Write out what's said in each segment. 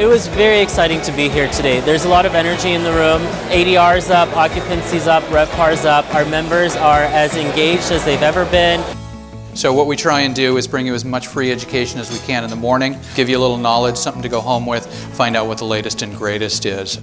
It was very exciting to be here today. There's a lot of energy in the room. ADR's up, occupancy's up, RevPAR's up. Our members are as engaged as they've ever been. So what we try and do is bring you as much free education as we can in the morning, give you a little knowledge, something to go home with, find out what the latest and greatest is.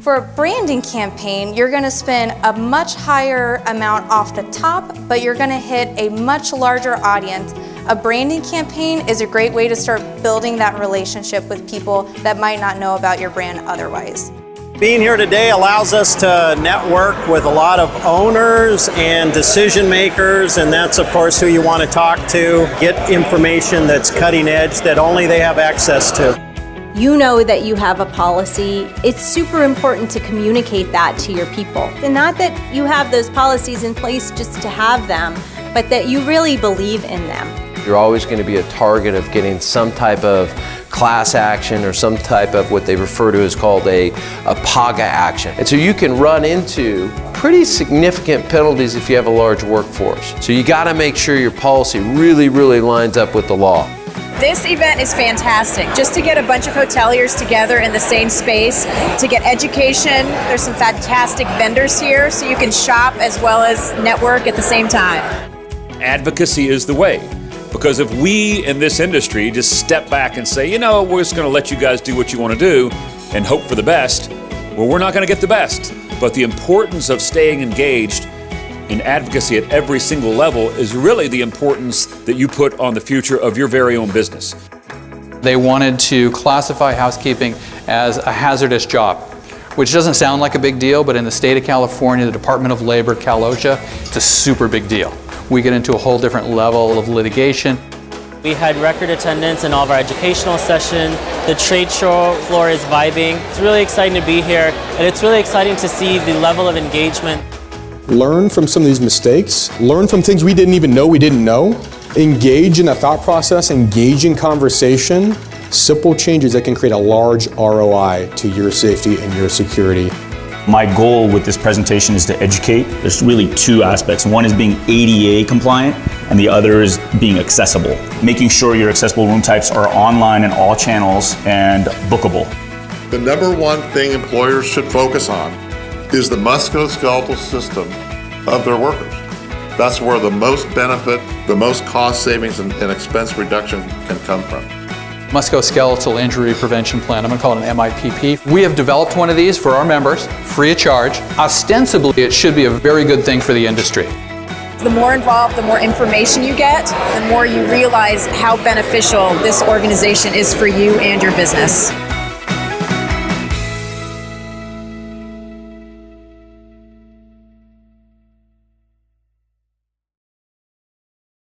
For a branding campaign, you're going to spend a much higher amount off the top, but you're going to hit a much larger audience. A branding campaign is a great way to start building that relationship with people that might not know about your brand otherwise. Being here today allows us to network with a lot of owners and decision makers, and that's of course who you want to talk to, get information that's cutting edge that only they have access to. You know that you have a policy. It's super important to communicate that to your people. And not that you have those policies in place just to have them, but that you really believe in them. You're always going to be a target of getting some type of class action or some type of what they refer to as called a PAGA action. And so you can run into pretty significant penalties if you have a large workforce. So you got to make sure your policy really lines up with the law. This event is fantastic. Just to get a bunch of hoteliers together in the same space, to get education. There's some fantastic vendors here, so you can shop as well as network at the same time. Advocacy is the way. Because if we in this industry just step back and say, you know, we're just going to let you guys do what you want to do and hope for the best, well, we're not going to get the best. But the importance of staying engaged in advocacy at every single level is really the importance that you put on the future of your very own business. They wanted to classify housekeeping as a hazardous job, which doesn't sound like a big deal, but in the state of California, the Department of Labor, Cal OSHA, it's a super big deal. We get into a whole different level of litigation. We had record attendance in all of our educational sessions. The trade show floor is vibing. It's really exciting to be here, and it's really exciting to see the level of engagement. Learn from some of these mistakes, learn from things we didn't even know we didn't know, engage in a thought process, engage in conversation, simple changes that can create a large ROI to your safety and your security. My goal with this presentation is to educate. There's really two aspects. One is being ADA compliant, and the other is being accessible. Making sure your accessible room types are online in all channels and bookable. The number one thing employers should focus on is the musculoskeletal system of their workers. That's where the most benefit, the most cost savings and expense reduction can come from. Musculoskeletal Injury Prevention Plan, I'm going to call it an MIPP. We have developed one of these for our members, free of charge. Ostensibly, it should be a very good thing for the industry. The more involved, the more information you get, the more you realize how beneficial this organization is for you and your business.